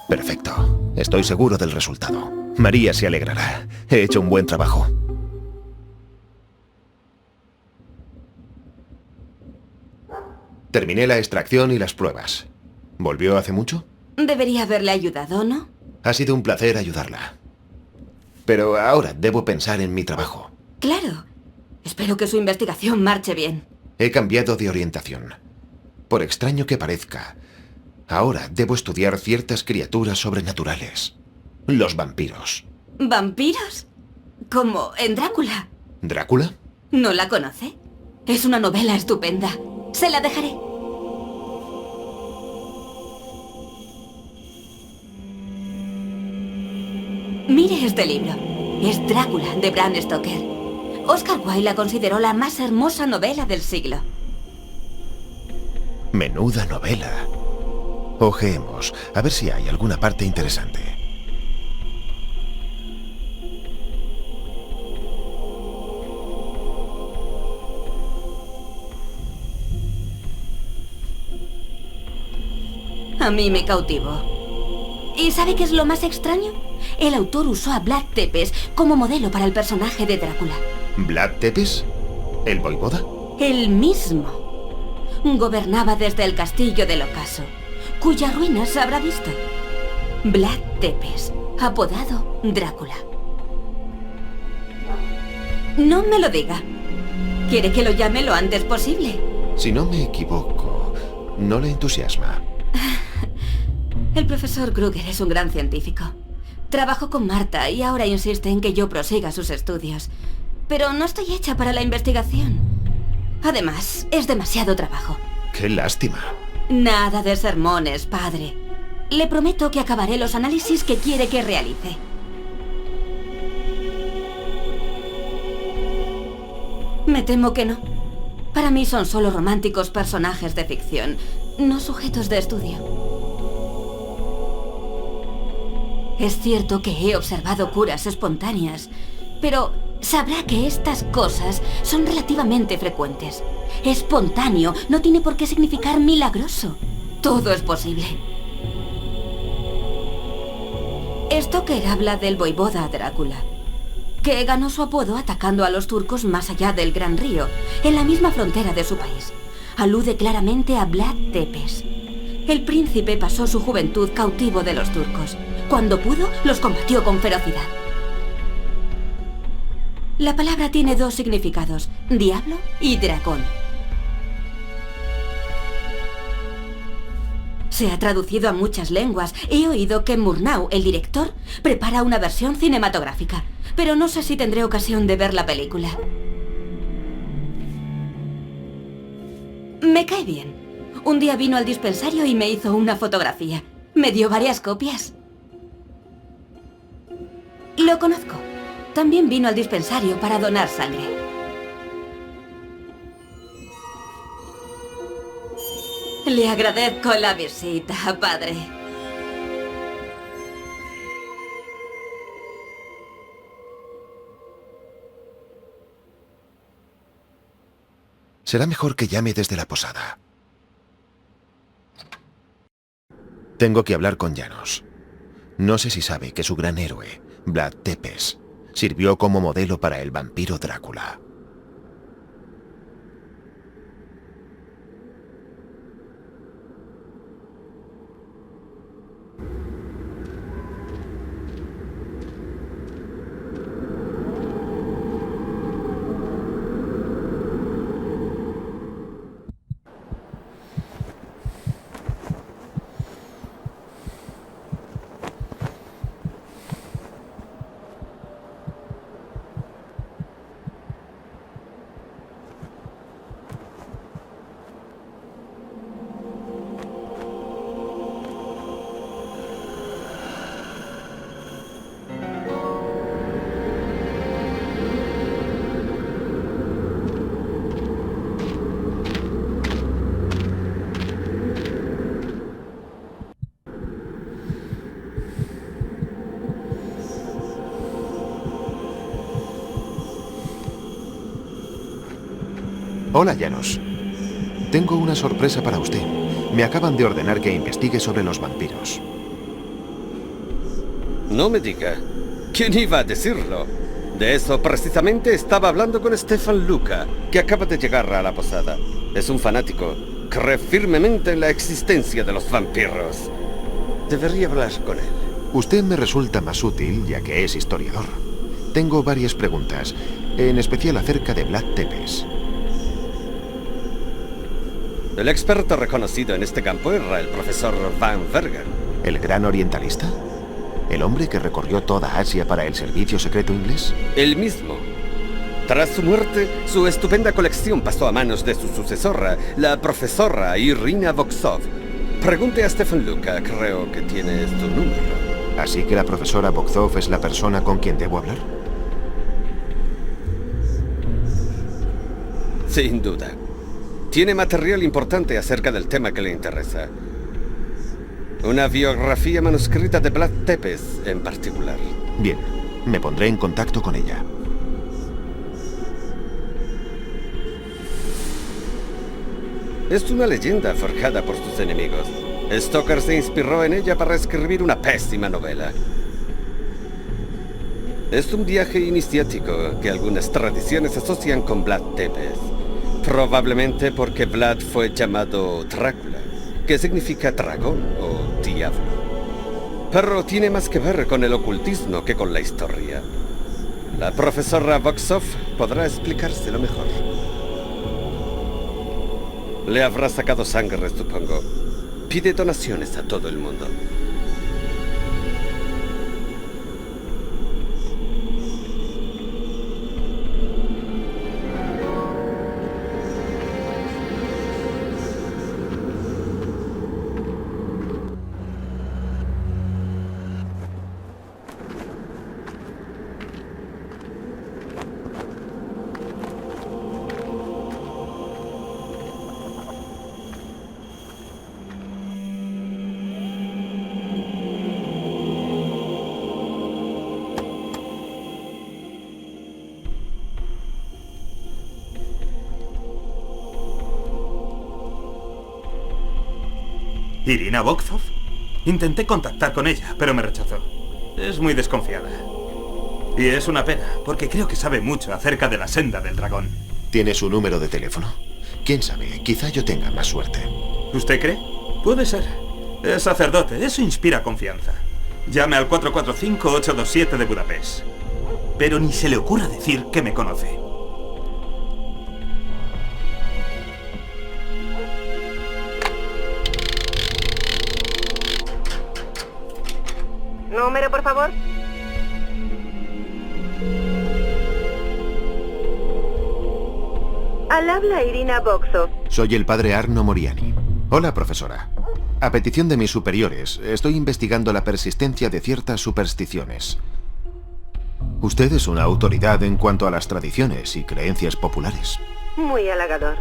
Perfecto. Estoy seguro del resultado. María se alegrará. He hecho un buen trabajo. Terminé la extracción y las pruebas. ¿Volvió hace mucho? Debería haberle ayudado, ¿no? Ha sido un placer ayudarla. Pero ahora debo pensar en mi trabajo. Claro. Espero que su investigación marche bien. He cambiado de orientación. Por extraño que parezca, ahora debo estudiar ciertas criaturas sobrenaturales. Los vampiros. ¿Vampiros? Como en Drácula. ¿Drácula? ¿No la conoce? Es una novela estupenda. Se la dejaré. Mire este libro. Es Drácula, de Bram Stoker. Oscar Wilde la consideró la más hermosa novela del siglo. Menuda novela. Ojeemos, a ver si hay alguna parte interesante. A mí me cautivó. ¿Y sabe qué es lo más extraño? El autor usó a Vlad Tepes como modelo para el personaje de Drácula. ¿Vlad Tepes? ¿El voivoda? El mismo. Gobernaba desde el castillo del ocaso, cuyas ruinas habrá visto. Vlad Tepes, apodado Drácula. No me lo diga. ¿Quiere que lo llame lo antes posible? Si no me equivoco, no le entusiasma. El profesor Kruger es un gran científico. Trabajó con Marta y ahora insiste en que yo prosiga sus estudios. Pero no estoy hecha para la investigación. Además, es demasiado trabajo. ¡Qué lástima! Nada de sermones, padre. Le prometo que acabaré los análisis que quiere que realice. Me temo que no. Para mí son solo románticos personajes de ficción, no sujetos de estudio. Es cierto que he observado curas espontáneas, pero sabrá que estas cosas son relativamente frecuentes. Espontáneo no tiene por qué significar milagroso. Todo es posible. Stoker habla del voivoda Drácula, que ganó su apodo atacando a los turcos más allá del Gran Río, en la misma frontera de su país. Alude claramente a Vlad Tepes. El príncipe pasó su juventud cautivo de los turcos. Cuando pudo, los combatió con ferocidad. La palabra tiene dos significados, diablo y dragón. Se ha traducido a muchas lenguas. He oído que Murnau, el director, prepara una versión cinematográfica, pero no sé si tendré ocasión de ver la película. Me cae bien. Un día vino al dispensario y me hizo una fotografía. Me dio varias copias. Lo conozco. También vino al dispensario para donar sangre. Le agradezco la visita, padre. Será mejor que llame desde la posada. Tengo que hablar con Janos. No sé si sabe que su gran héroe, Vlad Tepes, sirvió como modelo para el vampiro Drácula. Hola, Janos. Tengo una sorpresa para usted. Me acaban de ordenar que investigue sobre los vampiros. No me diga. ¿Quién iba a decirlo? De eso precisamente estaba hablando con Stefan Luca, que acaba de llegar a la posada. Es un fanático. Cree firmemente en la existencia de los vampiros. Debería hablar con él. Usted me resulta más útil, ya que es historiador. Tengo varias preguntas, en especial acerca de Vlad Tepes. El experto reconocido en este campo era el profesor Van Vergen. ¿El gran orientalista? ¿El hombre que recorrió toda Asia para el servicio secreto inglés? El mismo. Tras su muerte, su estupenda colección pasó a manos de su sucesora, la profesora Irina Voksov. Pregunte a Stefan Luca, creo que tiene su número. ¿Así que la profesora Voksov es la persona con quien debo hablar? Sin duda. Tiene material importante acerca del tema que le interesa. Una biografía manuscrita de Vlad Tepes en particular. Bien, me pondré en contacto con ella. Es una leyenda forjada por sus enemigos. Stoker se inspiró en ella para escribir una pésima novela. Es un viaje iniciático que algunas tradiciones asocian con Vlad Tepes. Probablemente porque Vlad fue llamado Drácula, que significa dragón o diablo. Pero tiene más que ver con el ocultismo que con la historia. La profesora Voksov podrá explicárselo mejor. Le habrá sacado sangre, supongo. Pide donaciones a todo el mundo. ¿Irina Voksov? Intenté contactar con ella, pero me rechazó. Es muy desconfiada. Y es una pena, porque creo que sabe mucho acerca de la senda del dragón. ¿Tiene su número de teléfono? ¿Quién sabe? Quizá yo tenga más suerte. ¿Usted cree? Puede ser. Es sacerdote, eso inspira confianza. Llame al 445-827 de Budapest. Pero ni se le ocurra decir que me conoce. Número, por favor. Al habla Irina Voksov. Soy el padre Arno Moriani. Hola, profesora. A petición de mis superiores, estoy investigando la persistencia de ciertas supersticiones. Usted es una autoridad en cuanto a las tradiciones y creencias populares. Muy halagador.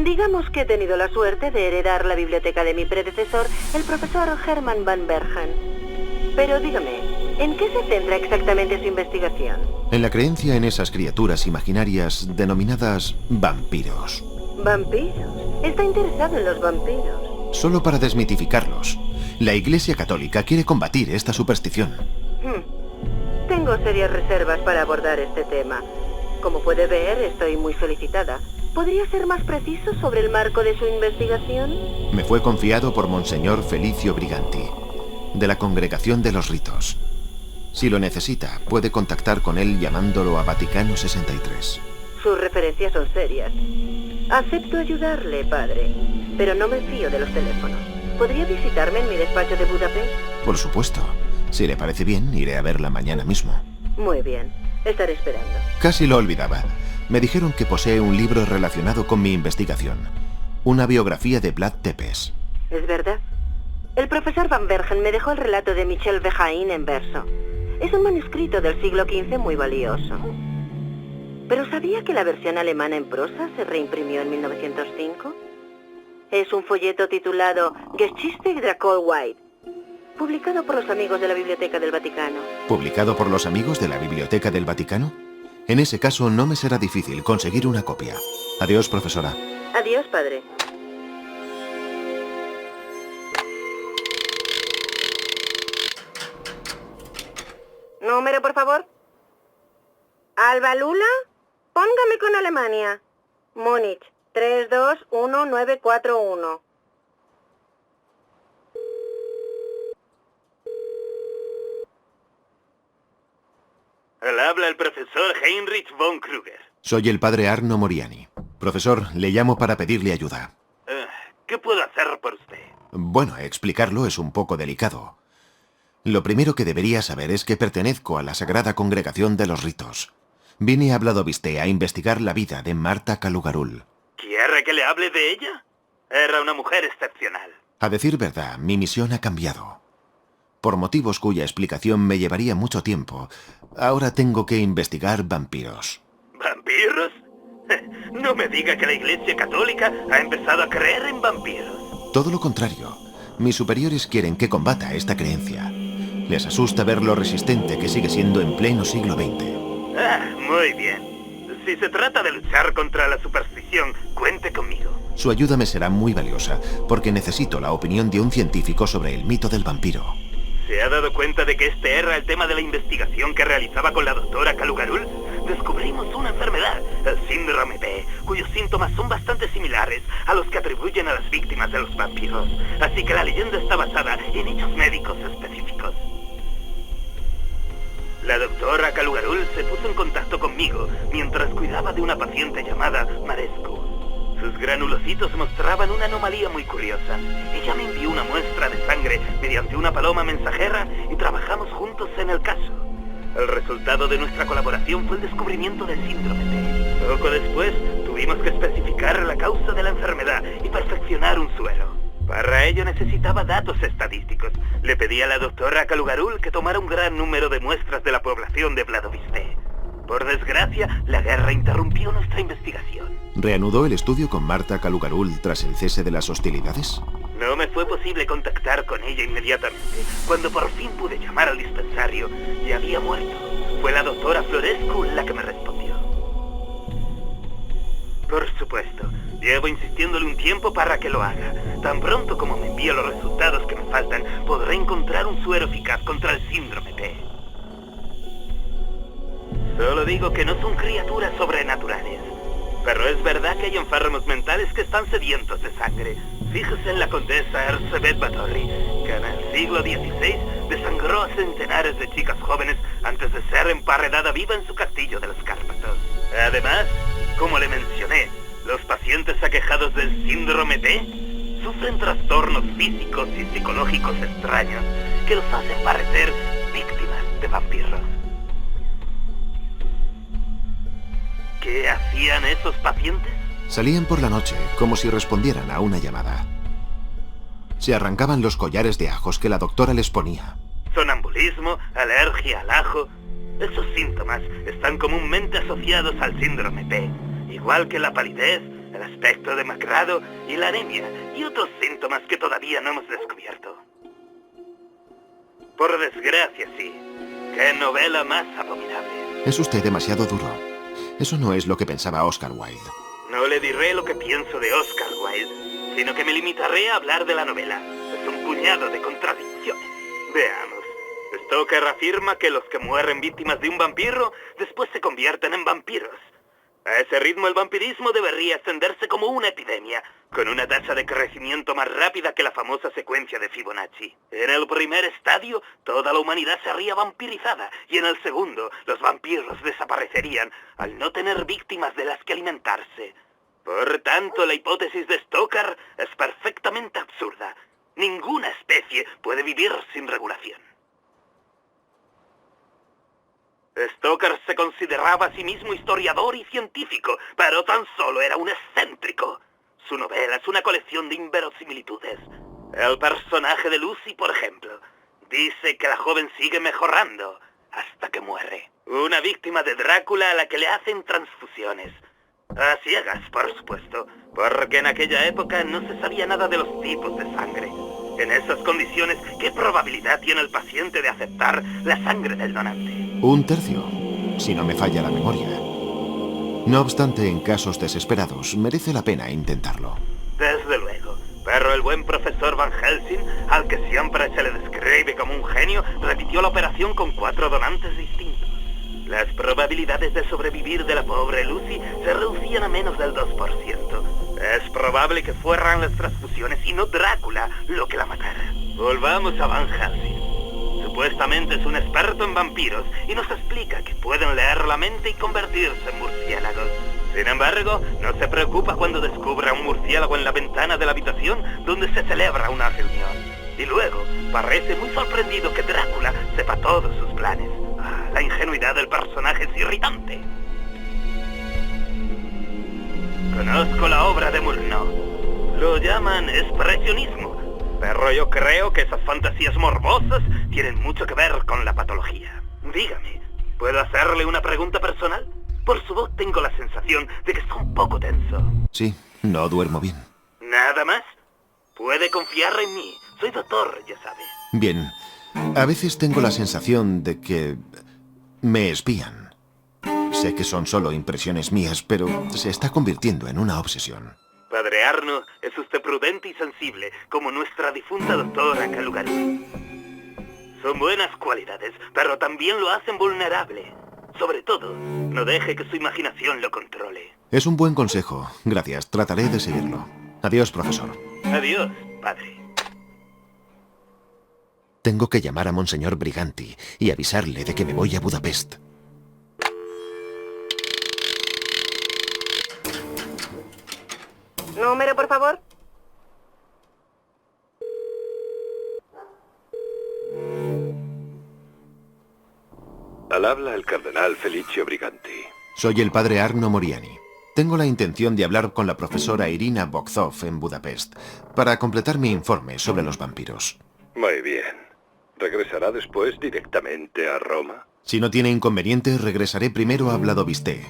Digamos que he tenido la suerte de heredar la biblioteca de mi predecesor, el profesor Herman Van Vergen. Pero dígame, ¿en qué se centra exactamente su investigación? En la creencia en esas criaturas imaginarias denominadas vampiros. ¿Vampiros? ¿Está interesado en los vampiros? Solo para desmitificarlos. La Iglesia Católica quiere combatir esta superstición. Tengo serias reservas para abordar este tema. Como puede ver, estoy muy solicitada. ¿Podría ser más preciso sobre el marco de su investigación? Me fue confiado por Monseñor Felicio Briganti, de la Congregación de los Ritos. Si lo necesita, puede contactar con él llamándolo a Vaticano 63. Sus referencias son serias. Acepto ayudarle, padre, pero no me fío de los teléfonos. ¿Podría visitarme en mi despacho de Budapest? Por supuesto. Si le parece bien, iré a verla mañana mismo. Muy bien. Estaré esperando. Casi lo olvidaba. Me dijeron que posee un libro relacionado con mi investigación. Una biografía de Vlad Tepes. ¿Es verdad? El profesor Van Vergen me dejó el relato de Michel Bejaín en verso. Es un manuscrito del siglo XV muy valioso. ¿Pero sabía que la versión alemana en prosa se reimprimió en 1905? Es un folleto titulado Geschichte der White, publicado por los amigos de la Biblioteca del Vaticano. ¿Publicado por los amigos de la Biblioteca del Vaticano? En ese caso no me será difícil conseguir una copia. Adiós, profesora. Adiós, padre. Número, por favor. Alba Lula, póngame con Alemania. Múnich, 321941. Habla el profesor Heinrich von Kruger. Soy el padre Arno Moriani. Profesor, le llamo para pedirle ayuda. ¿Qué puedo hacer por usted? Bueno, explicarlo es un poco delicado. Lo primero que debería saber es que pertenezco a la Sagrada Congregación de los Ritos. Vine a Vladoviste a investigar la vida de Marta Kalugarul. ¿Quiere que le hable de ella? Era una mujer excepcional. A decir verdad, mi misión ha cambiado. Por motivos cuya explicación me llevaría mucho tiempo, ahora tengo que investigar vampiros. ¿Vampiros? No me diga que la Iglesia Católica ha empezado a creer en vampiros. Todo lo contrario. Mis superiores quieren que combata esta creencia. Les asusta ver lo resistente que sigue siendo en pleno siglo XX. Muy bien. Si se trata de luchar contra la superstición, cuente conmigo. Su ayuda me será muy valiosa, porque necesito la opinión de un científico sobre el mito del vampiro. ¿Se ha dado cuenta de que este era el tema de la investigación que realizaba con la doctora Kalugarul? Descubrimos una enfermedad, el síndrome P, cuyos síntomas son bastante similares a los que atribuyen a las víctimas de los vampiros. Así que la leyenda está basada en hechos médicos específicos. La doctora Kalugarul se puso en contacto conmigo mientras cuidaba de una paciente llamada Marescu. Sus granulocitos mostraban una anomalía muy curiosa. Ella me envió una muestra de sangre mediante una paloma mensajera y trabajamos juntos en el caso. El resultado de nuestra colaboración fue el descubrimiento del síndrome T. Poco después, tuvimos que especificar la causa de la enfermedad y perfeccionar un suero. Para ello necesitaba datos estadísticos. Le pedí a la doctora Kalugarul que tomara un gran número de muestras de la población de Vladoviste. Por desgracia, la guerra interrumpió nuestra investigación. ¿Reanudó el estudio con Marta Kalugarul tras el cese de las hostilidades? No me fue posible contactar con ella inmediatamente. Cuando por fin pude llamar al dispensario, ya había muerto. Fue la doctora Florescu la que me respondió. Por supuesto, llevo insistiéndole un tiempo para que lo haga. Tan pronto como me envíe los resultados que me faltan, podré encontrar un suero eficaz contra el síndrome P. Solo digo que no son criaturas sobrenaturales. Pero es verdad que hay enfermos mentales que están sedientos de sangre. Fíjese en la condesa Erzsébet Báthory, que en el siglo XVI desangró a centenares de chicas jóvenes antes de ser emparedada viva en su castillo de los Cárpatos. Además, como le mencioné, los pacientes aquejados del síndrome T sufren trastornos físicos y psicológicos extraños que los hacen parecer víctimas de vampiros. ¿Qué hacían esos pacientes? Salían por la noche, como si respondieran a una llamada. Se arrancaban los collares de ajos que la doctora les ponía. Sonambulismo, alergia al ajo. Esos síntomas están comúnmente asociados al síndrome P, igual que la palidez, el aspecto demacrado y la anemia, y otros síntomas que todavía no hemos descubierto. Por desgracia, sí. ¡Qué novela más abominable! Es usted demasiado duro. Eso no es lo que pensaba Oscar Wilde. No le diré lo que pienso de Oscar Wilde, sino que me limitaré a hablar de la novela. Es un puñado de contradicciones. Veamos. Stoker afirma que los que mueren víctimas de un vampiro después se convierten en vampiros. A ese ritmo el vampirismo debería extenderse como una epidemia, con una tasa de crecimiento más rápida que la famosa secuencia de Fibonacci. En el primer estadio, toda la humanidad sería vampirizada, y en el segundo, los vampiros desaparecerían al no tener víctimas de las que alimentarse. Por tanto, la hipótesis de Stoker es perfectamente absurda. Ninguna especie puede vivir sin regulación. Stoker se consideraba a sí mismo historiador y científico, pero tan solo era un excéntrico. Su novela es una colección de inverosimilitudes. El personaje de Lucy, por ejemplo, dice que la joven sigue mejorando hasta que muere. Una víctima de Drácula a la que le hacen transfusiones. A ciegas, por supuesto, porque en aquella época no se sabía nada de los tipos de sangre. En esas condiciones, ¿qué probabilidad tiene el paciente de aceptar la sangre del donante? 1/3, si no me falla la memoria. No obstante, en casos desesperados, merece la pena intentarlo. Desde luego, pero el buen profesor Van Helsing, al que siempre se le describe como un genio, repitió inició la operación con 4 donantes distintos. Las probabilidades de sobrevivir de la pobre Lucy se reducían a menos del 2%. Es probable que fueran las transfusiones y no Drácula lo que la matara. Volvamos a Van Helsing. Supuestamente es un experto en vampiros y nos explica que pueden leer la mente y convertirse en murciélagos. Sin embargo, no se preocupa cuando descubra un murciélago en la ventana de la habitación donde se celebra una reunión. Y luego, parece muy sorprendido que Drácula sepa todos sus planes. La ingenuidad del personaje es irritante. Conozco la obra de Murnau. Lo llaman expresionismo. Pero yo creo que esas fantasías morbosas tienen mucho que ver con la patología. Dígame, ¿puedo hacerle una pregunta personal? Por su voz tengo la sensación de que está un poco tenso. Sí, no duermo bien. ¿Nada más? Puede confiar en mí. Soy doctor, ya sabe. Bien. A veces tengo la sensación de que me espían. Sé que son solo impresiones mías, pero se está convirtiendo en una obsesión. Padre Arno, es usted prudente y sensible, como nuestra difunta doctora Calugaru. Son buenas cualidades, pero también lo hacen vulnerable. Sobre todo, no deje que su imaginación lo controle. Es un buen consejo. Gracias, trataré de seguirlo. Adiós, profesor. Adiós, padre. Tengo que llamar a Monseñor Briganti y avisarle de que me voy a Budapest. Número, por favor. Al habla el cardenal Felicio Briganti. Soy el padre Arno Moriani. Tengo la intención de hablar con la profesora Irina Bokzov en Budapest para completar mi informe sobre los vampiros. Muy bien. ¿Regresará después directamente a Roma? Si no tiene inconveniente, regresaré primero a Vladoviste.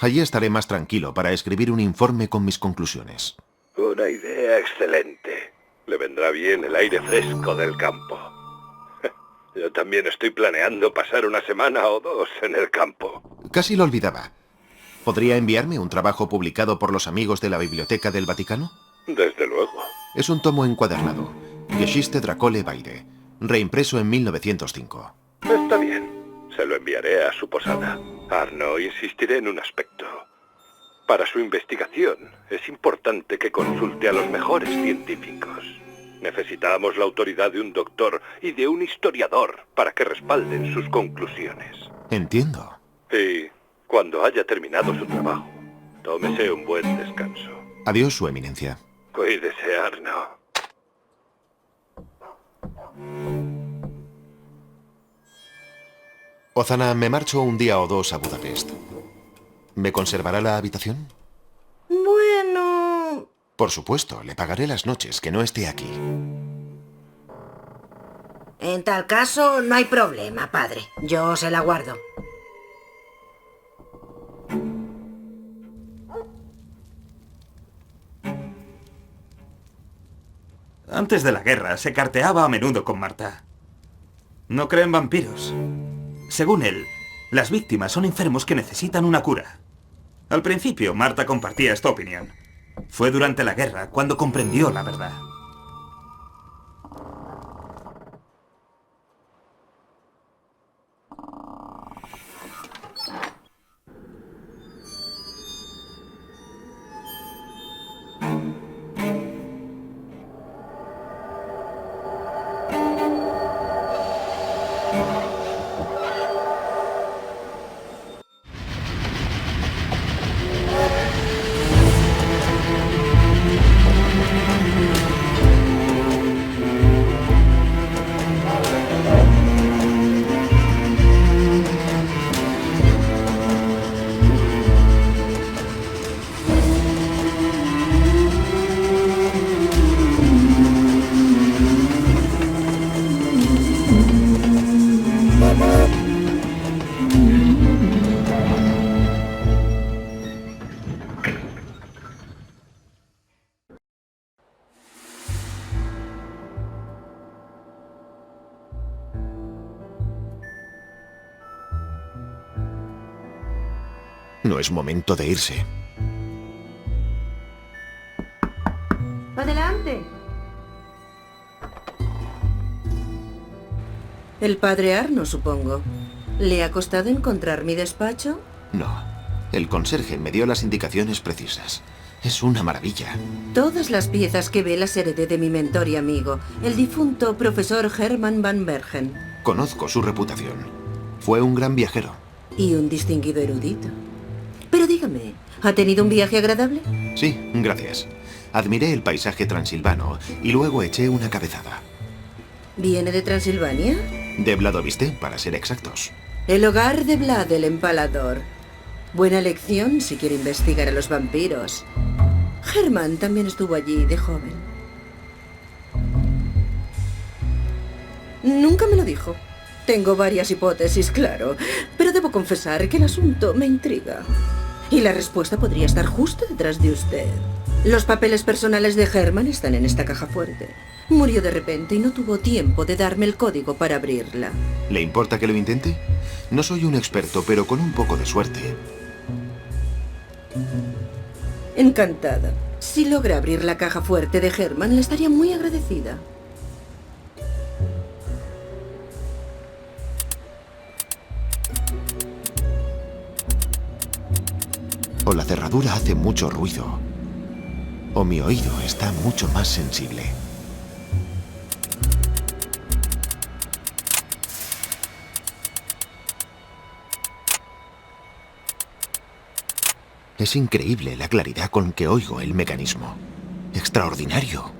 Allí estaré más tranquilo para escribir un informe con mis conclusiones. Una idea excelente. Le vendrá bien el aire fresco del campo. Yo también estoy planeando pasar una semana o 2 en el campo. Casi lo olvidaba. ¿Podría enviarme un trabajo publicado por los amigos de la Biblioteca del Vaticano? Desde luego. Es un tomo encuadernado. Geschichte Draculae Beide, reimpreso en 1905. Está bien. Se lo enviaré a su posada. Arno, insistiré en un aspecto. Para su investigación, es importante que consulte a los mejores científicos. Necesitamos la autoridad de un doctor y de un historiador para que respalden sus conclusiones. Entiendo. Y cuando haya terminado su trabajo, tómese un buen descanso. Adiós, su eminencia. Cuídese, Arno. Ozana, me marcho un día o 2 a Budapest. ¿Me conservará la habitación? Bueno... Por supuesto, le pagaré las noches que no esté aquí. En tal caso, no hay problema, padre. Yo se la guardo. Antes de la guerra, se carteaba a menudo con Marta. No cree en vampiros. Según él, las víctimas son enfermos que necesitan una cura. Al principio, Marta compartía esta opinión. Fue durante la guerra cuando comprendió la verdad. No es momento de irse. Adelante. El padre Arno, supongo. ¿Le ha costado encontrar mi despacho? No. El conserje me dio las indicaciones precisas. Es una maravilla. Todas las piezas que ve las heredé de mi mentor y amigo, el difunto profesor Herman van Bergen. Conozco su reputación. Fue un gran viajero. Y un distinguido erudito. Pero dígame, ¿ha tenido un viaje agradable? Sí, gracias. Admiré el paisaje transilvano y luego eché una cabezada. ¿Viene de Transilvania? De Vladoviste, para ser exactos. El hogar de Vlad el Empalador. Buena elección si quiere investigar a los vampiros. Herman también estuvo allí de joven. Nunca me lo dijo. Tengo varias hipótesis, claro, pero debo confesar que el asunto me intriga. Y la respuesta podría estar justo detrás de usted. Los papeles personales de Herman están en esta caja fuerte. Murió de repente y no tuvo tiempo de darme el código para abrirla. ¿Le importa que lo intente? No soy un experto, pero con un poco de suerte. Encantada. Si logra abrir la caja fuerte de Herman, le estaría muy agradecida. O la cerradura hace mucho ruido, o mi oído está mucho más sensible. Es increíble la claridad con que oigo el mecanismo. Extraordinario.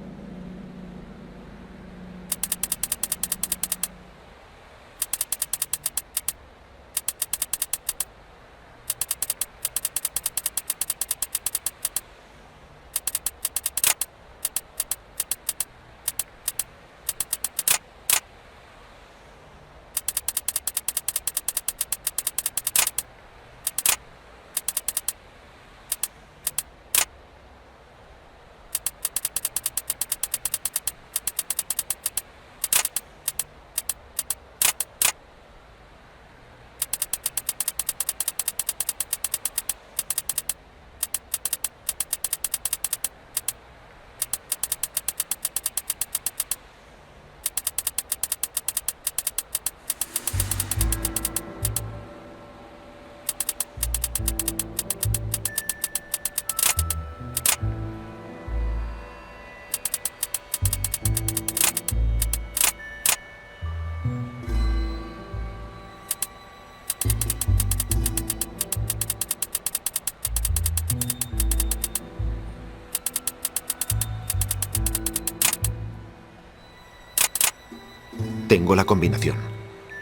Tengo la combinación.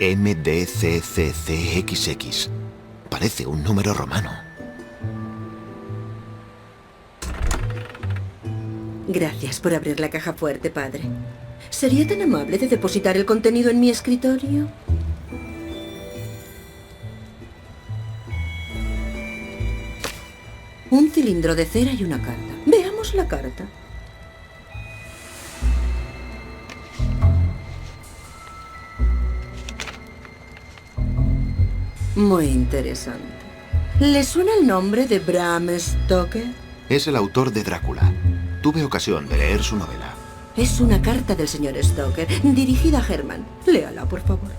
MDCCCXX. Parece un número romano. Gracias por abrir la caja fuerte, padre. ¿Sería tan amable de depositar el contenido en mi escritorio? Un cilindro de cera y una carta. Veamos la carta. Muy interesante. ¿Le suena el nombre de Bram Stoker? Es el autor de Drácula. Tuve ocasión de leer su novela. Es una carta del señor Stoker, dirigida a Herman. Léala, por favor.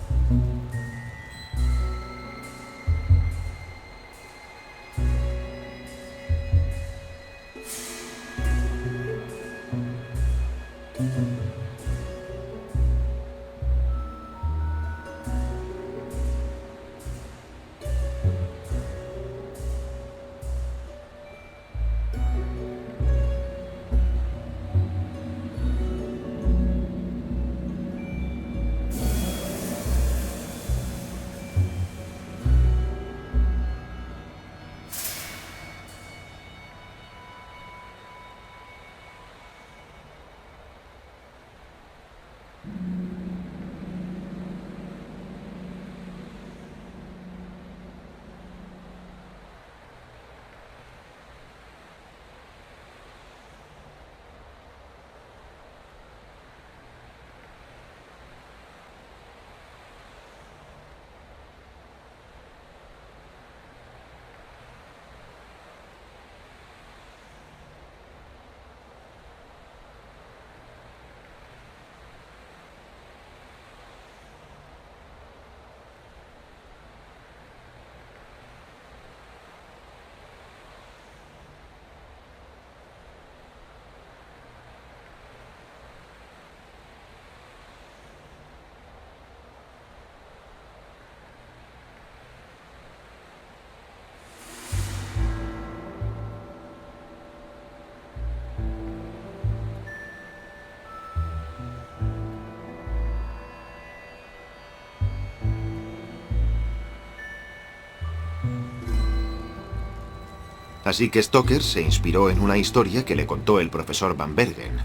Así que Stoker se inspiró en una historia que le contó el profesor Van Bergen,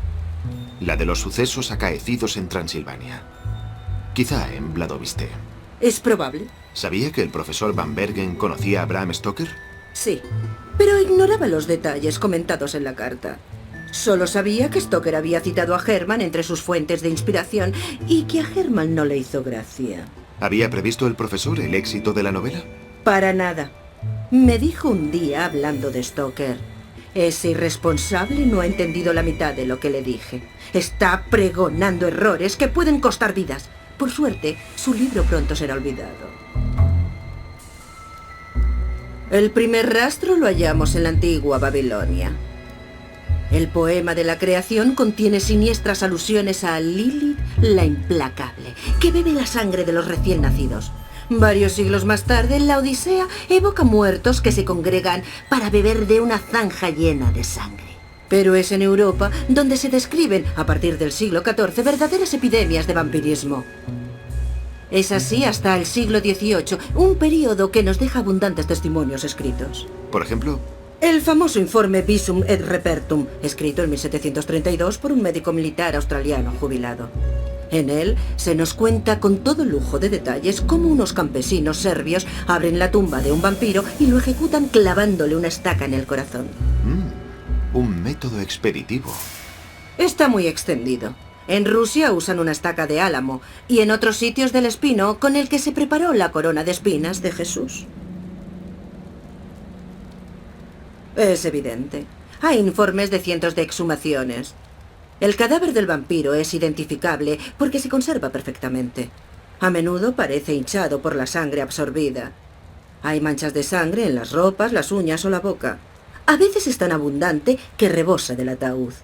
la de los sucesos acaecidos en Transilvania. Quizá en Vladoviste. Es probable. ¿Sabía que el profesor Van Bergen conocía a Bram Stoker? Sí, pero ignoraba los detalles comentados en la carta. Solo sabía que Stoker había citado a Herman entre sus fuentes de inspiración y que a Herman no le hizo gracia. ¿Había previsto el profesor el éxito de la novela? Para nada. Me dijo un día hablando de Stoker: ese irresponsable no ha entendido la mitad de lo que le dije. Está pregonando errores que pueden costar vidas. Por suerte, su libro pronto será olvidado. El primer rastro lo hallamos en la antigua Babilonia. El poema de la creación contiene siniestras alusiones a Lilith, la implacable, que bebe la sangre de los recién nacidos. Varios siglos más tarde, la Odisea evoca muertos que se congregan para beber de una zanja llena de sangre. Pero es en Europa donde se describen, a partir del siglo XIV, verdaderas epidemias de vampirismo. Es así hasta el siglo XVIII, un periodo que nos deja abundantes testimonios escritos. Por ejemplo, el famoso informe Visum et Repertum, escrito en 1732 por un médico militar australiano jubilado. En él se nos cuenta con todo lujo de detalles cómo unos campesinos serbios abren la tumba de un vampiro y lo ejecutan clavándole una estaca en el corazón. Un método expeditivo. Está muy extendido. En Rusia usan una estaca de álamo y en otros sitios del espino con el que se preparó la corona de espinas de Jesús. Es evidente. Hay informes de cientos de exhumaciones. El cadáver del vampiro es identificable porque se conserva perfectamente. A menudo parece hinchado por la sangre absorbida. Hay manchas de sangre en las ropas, las uñas o la boca. A veces es tan abundante que rebosa del ataúd.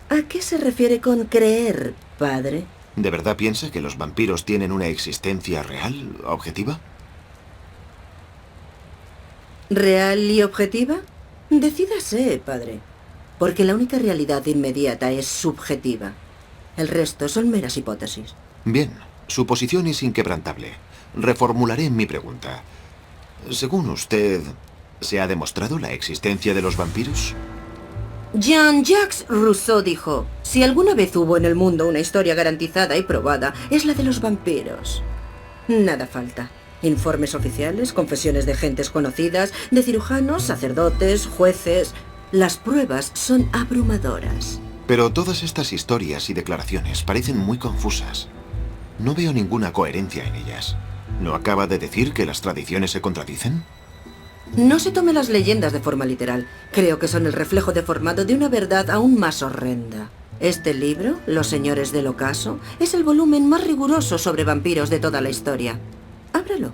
¿A qué se refiere con creer, padre? ¿De verdad piensa que los vampiros tienen una existencia real, objetiva? ¿Real y objetiva? Decídase, padre. Porque la única realidad inmediata es subjetiva. El resto son meras hipótesis. Bien, su posición es inquebrantable. Reformularé mi pregunta. Según usted, ¿se ha demostrado la existencia de los vampiros? Jean-Jacques Rousseau dijo: si alguna vez hubo en el mundo una historia garantizada y probada, es la de los vampiros. Nada falta. Informes oficiales, confesiones de gentes conocidas, de cirujanos, sacerdotes, jueces. Las pruebas son abrumadoras. Pero todas estas historias y declaraciones parecen muy confusas. No veo ninguna coherencia en ellas. ¿No acaba de decir que las tradiciones se contradicen? No se tome las leyendas de forma literal. Creo que son el reflejo deformado de una verdad aún más horrenda. Este libro, Los Señores del Ocaso, es el volumen más riguroso sobre vampiros de toda la historia. Ábralo.